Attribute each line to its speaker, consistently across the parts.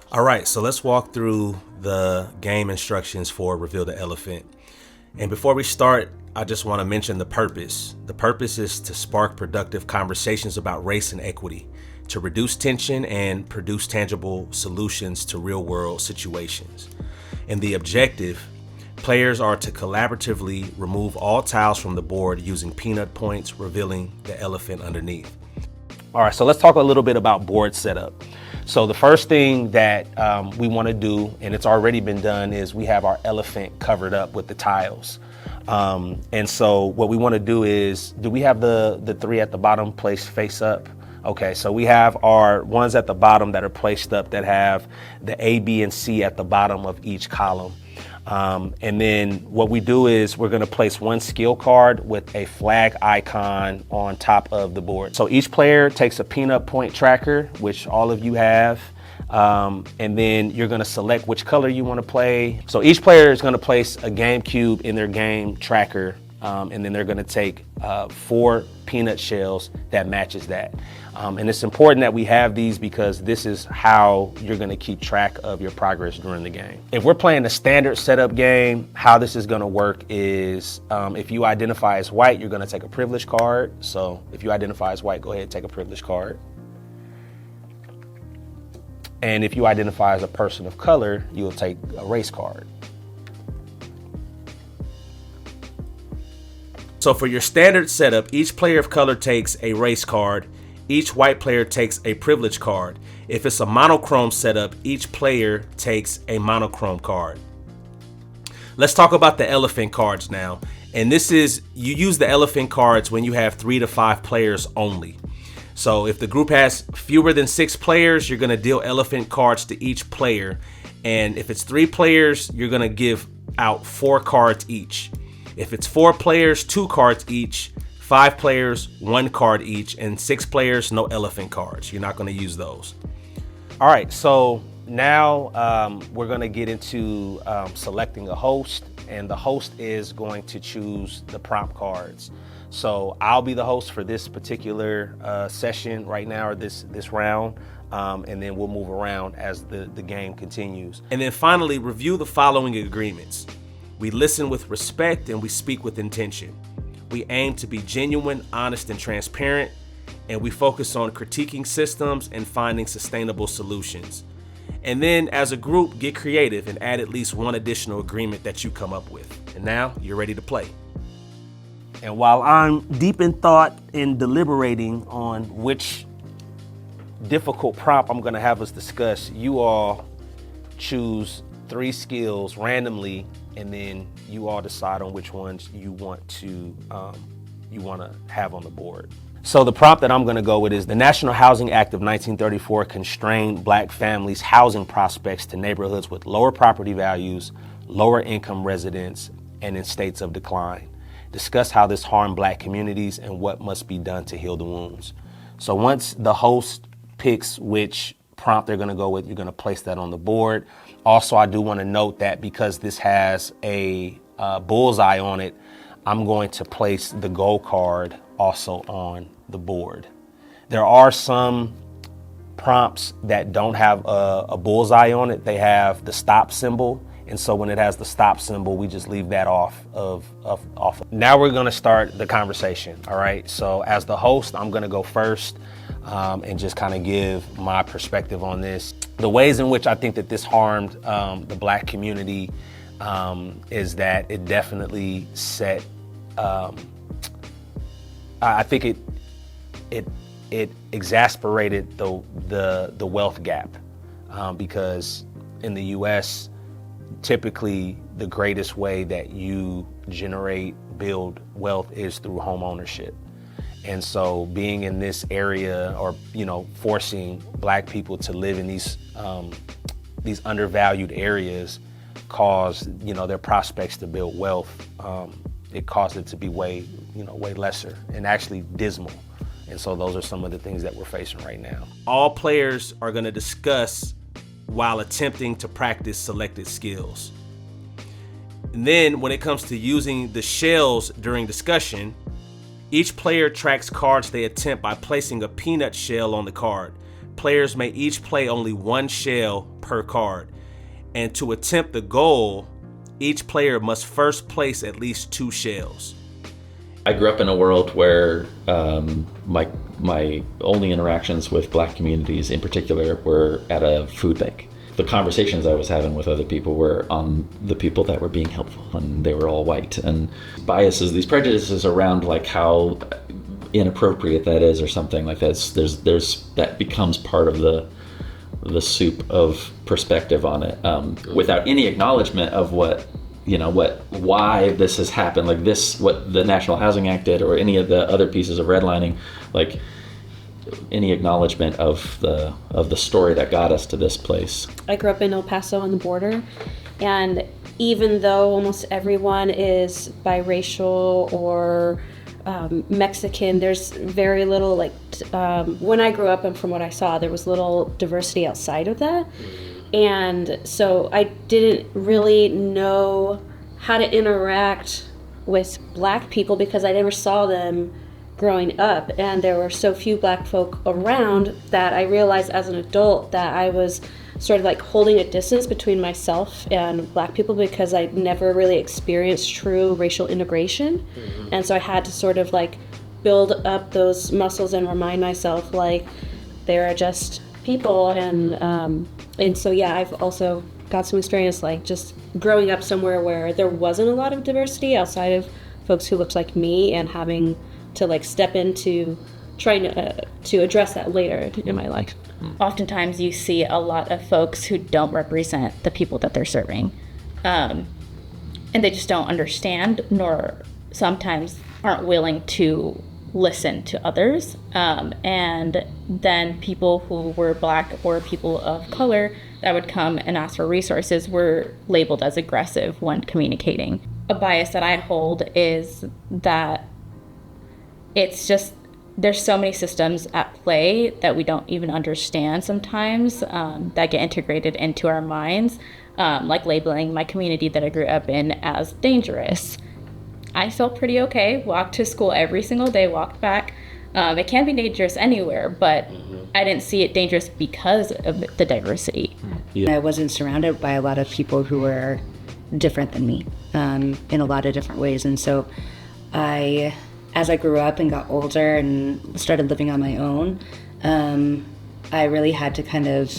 Speaker 1: All right, so let's walk through the game instructions for Reveal the Elephant. And before we start, I just want to mention the purpose. The purpose is to spark productive conversations about race and equity, to reduce tension and produce tangible solutions to real world situations. And the objective, players are to collaboratively remove all tiles from the board using peanut points, revealing the elephant underneath. All right, so let's talk a little bit about board setup. So the first thing that we want to do, and it's already been done, is we have our elephant covered up with the tiles. And so what we want to do is, do we have the three at the bottom placed face up? Okay, so we have our ones at the bottom that are placed up that have the A, B, and C at the bottom of each column. And then what we do is we're going to place one skill card with a flag icon on top of the board. So each player takes a peanut point tracker, which all of you have. And then you're going to select which color you want to play. So each player is going to place a game cube in their game tracker. And then they're going to take 4 peanut shells that matches that. And it's important that we have these because this is how you're going to keep track of your progress during the game. If we're playing a standard setup game, how this is going to work is if you identify as white, you're going to take a privilege card. So if you identify as white, go ahead and take a privilege card. And if you identify as a person of color, you'll take a race card. So for your standard setup, each player of color takes a race card. Each white player takes a privilege card. If it's a monochrome setup, each player takes a monochrome card. Let's talk about the elephant cards now. And this is, you use the elephant cards when you have 3 to 5 players only. So if the group has fewer than 6 players, you're going to deal elephant cards to each player. And if it's 3 players, you're going to give out 4 cards each. If it's 4 players, 2 cards each. 5 players, 1 card each, and 6 players, no elephant cards. You're not going to use those. All right, so now we're going to get into selecting a host, and the host is going to choose the prompt cards. So I'll be the host for this particular session right now, or this round, and then we'll move around as the game continues. And then finally, review the following agreements. We listen with respect and we speak with intention. We aim to be genuine, honest, and transparent, and we focus on critiquing systems and finding sustainable solutions. And then as a group, get creative and add at least one additional agreement that you come up with. And now you're ready to play. And while I'm deep in thought and deliberating on which difficult prompt I'm gonna have us discuss, you all choose 3 skills randomly, and then you all decide on which ones you want to have on the board. So the prompt that I'm going to go with is: the National Housing Act of 1934 constrained Black families' housing prospects to neighborhoods with lower property values, lower income residents, and in states of decline. Discuss how this harmed Black communities and what must be done to heal the wounds. So once the host picks which prompt they're going to go with, you're going to place that on the board. Also, I do want to note that because this has a bullseye on it, I'm going to place the goal card also on the board. There are some prompts that don't have a bullseye on it. They have the stop symbol. And so when it has the stop symbol, we just leave that off. Now we're going to start the conversation. All right. So as the host, I'm going to go first and just kind of give my perspective on this. The ways in which I think that this harmed the Black community is that it definitely set, I think it exasperated the wealth gap because in the U.S., typically the greatest way that you build wealth is through home ownership. And so being in this area, or, forcing Black people to live in these undervalued areas caused, their prospects to build wealth. It caused it to be way lesser and actually dismal. And so those are some of the things that we're facing right now. All players are going to discuss while attempting to practice selected skills. And then when it comes to using the shells during discussion, each player tracks cards they attempt by placing a peanut shell on the card. players may each play only one shell per card. And to attempt the goal, each player must first place at least 2 shells.
Speaker 2: I grew up in a world where my only interactions with Black communities in particular were at a food bank. The conversations I was having with other people were on the people that were being helpful, and they were all white. And biases, these prejudices around like how inappropriate that is or something like that, there's that becomes part of the soup of perspective on it, without any acknowledgement of why this has happened, like this, what the National Housing Act did, or any of the other pieces of redlining, like any acknowledgement of the story that got us to this place.
Speaker 3: I grew up in El Paso on the border, and even though almost everyone is biracial or Mexican, there's very little, when I grew up and from what I saw, there was little diversity outside of that. And so I didn't really know how to interact with Black people because I never saw them growing up, and there were so few Black folk around that I realized as an adult that I was sort of like holding a distance between myself and Black people because I never really experienced true racial integration. Mm-hmm. And so I had to sort of like build up those muscles and remind myself like they're just people. And so yeah, I've also got some experience like just growing up somewhere where there wasn't a lot of diversity outside of folks who looked like me, and having to like step into trying to address that later in my life.
Speaker 4: Oftentimes you see a lot of folks who don't represent the people that they're serving, and they just don't understand, nor sometimes aren't willing to listen to others, and then people who were Black or people of color that would come and ask for resources were labeled as aggressive when communicating. A bias that I hold is that it's just there's so many systems at play that we don't even understand sometimes, that get integrated into our minds, like labeling my community that I grew up in as dangerous. I felt pretty okay, walked to school every single day, walked back. It can be dangerous anywhere, but I didn't see it dangerous because of the diversity.
Speaker 5: Yeah. I wasn't surrounded by a lot of people who were different than me in a lot of different ways. And so as I grew up and got older and started living on my own, I really had to kind of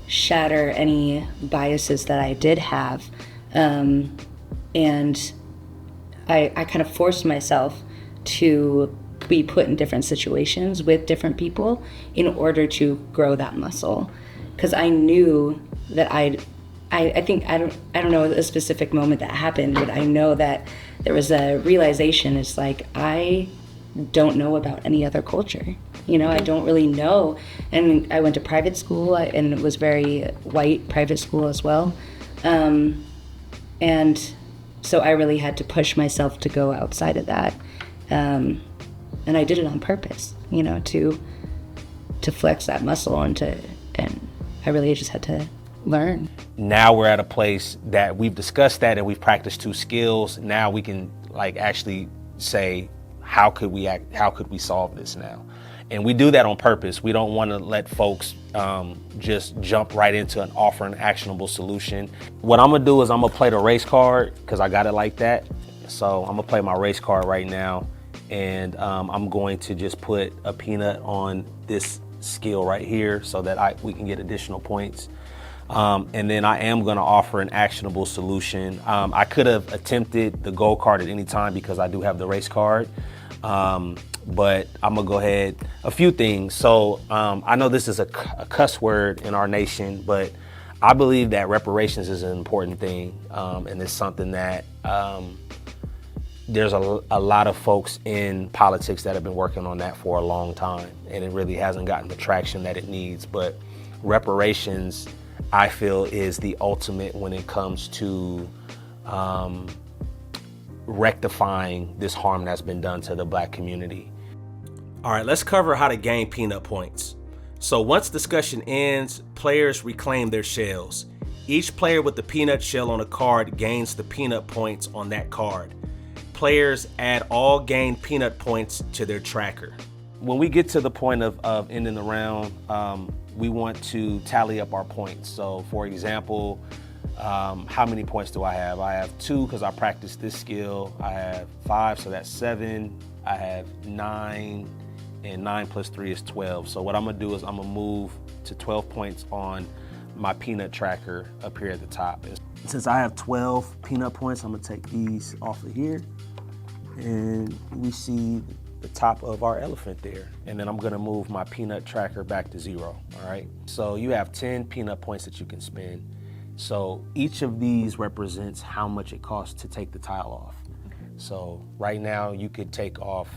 Speaker 5: shatter any biases that I did have. And I kind of forced myself to be put in different situations with different people in order to grow that muscle. Because I knew that I think, I don't know a specific moment that happened, but I know that there was a realization. It's like, I don't know about any other culture. I don't really know. And I went to private school, and it was very white private school as well. And so I really had to push myself to go outside of that. And I did it on purpose, to flex that muscle and I really just had to learn.
Speaker 1: Now we're at a place that we've discussed that and we've practiced 2 skills. Now we can like actually say, how could we solve this now? And we do that on purpose. We don't want to let folks just jump right into an offer an actionable solution. What I'm gonna do is I'm gonna play the race card because I got it like that. So I'm gonna play my race card right now, and I'm going to just put a peanut on this skill right here so that we can get additional points. And then I am going to offer an actionable solution. I could have attempted the gold card at any time because I do have the race card. But I'm going to go ahead. A few things. So I know this is a cuss word in our nation, but I believe that reparations is an important thing. And it's something that there's a lot of folks in politics that have been working on that for a long time. And it really hasn't gotten the traction that it needs. But reparations, I feel, is the ultimate when it comes to rectifying this harm that's been done to the Black community. All right, let's cover how to gain peanut points. So once discussion ends, players reclaim their shells. Each player with the peanut shell on a card gains the peanut points on that card. Players add all gained peanut points to their tracker. When we get to the point of ending the round, we want to tally up our points. So for example, how many points do I have? I have 2 because I practiced this skill. I have 5, so that's 7. I have 9, and 9 plus 3 is 12. So what I'm gonna do is I'm gonna move to 12 points on my peanut tracker up here at the top. Since I have 12 peanut points, I'm gonna take these off of here, and we see the top of our elephant there. And then I'm gonna move my peanut tracker back to 0, all right? So you have 10 peanut points that you can spend. So each of these represents how much it costs to take the tile off. So right now you could take off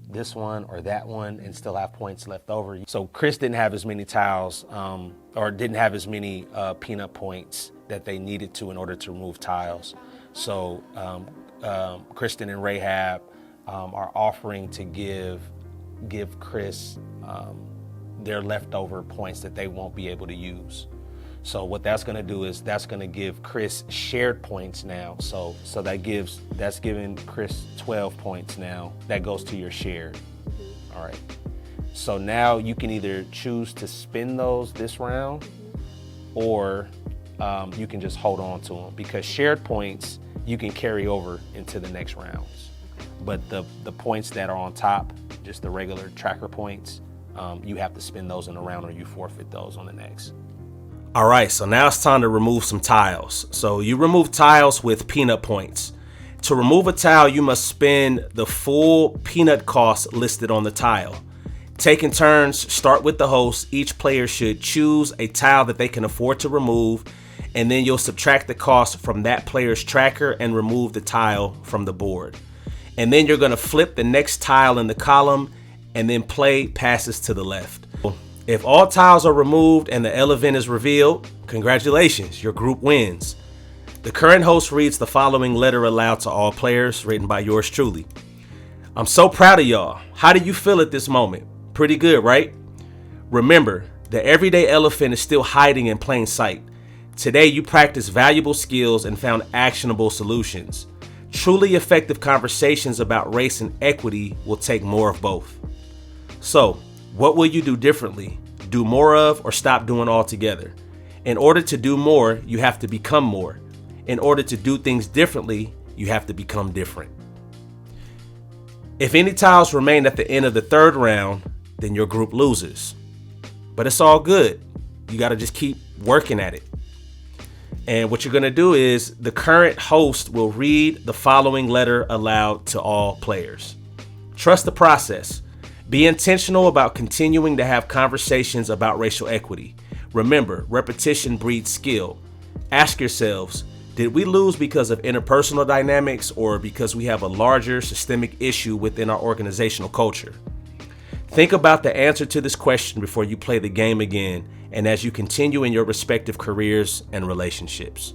Speaker 1: this one or that one and still have points left over. So Chris didn't have as many tiles or didn't have as many peanut points that they needed to in order to remove tiles. So Kristen and Rahab are offering to give Chris their leftover points that they won't be able to use. So what that's going to do is that's going to give Chris shared points now. So that's giving Chris 12 points now. That goes to your shared. All right. So now you can either choose to spend those this round, or you can just hold on to them, because shared points you can carry over into the next rounds. But the points that are on top, just the regular tracker points, you have to spend those in a round or you forfeit those on the next. All right, so now it's time to remove some tiles. So you remove tiles with peanut points. To remove a tile, you must spend the full peanut cost listed on the tile. Taking turns, start with the host. Each player should choose a tile that they can afford to remove, and then you'll subtract the cost from that player's tracker and remove the tile from the board. And then you're gonna flip the next tile in the column, and then play passes to the left. If all tiles are removed and the elephant is revealed, congratulations, your group wins. The current host reads the following letter aloud to all players, written by yours truly. I'm so proud of y'all. How do you feel at this moment? Pretty good, right? Remember, the everyday elephant is still hiding in plain sight. Today, you practiced valuable skills and found actionable solutions. Truly effective conversations about race and equity will take more of both. So, what will you do differently, do more of, or stop doing altogether? In order to do more, you have to become more. In order to do things differently, you have to become different. If any tiles remain at the end of the 3rd round, then your group loses. But it's all good. You got to just keep working at it. And what you're going to do is the current host will read the following letter aloud to all players. Trust the process. Be intentional about continuing to have conversations about racial equity. Remember, repetition breeds skill. Ask yourselves, did we lose because of interpersonal dynamics or because we have a larger systemic issue within our organizational culture? Think about the answer to this question before you play the game again and as you continue in your respective careers and relationships.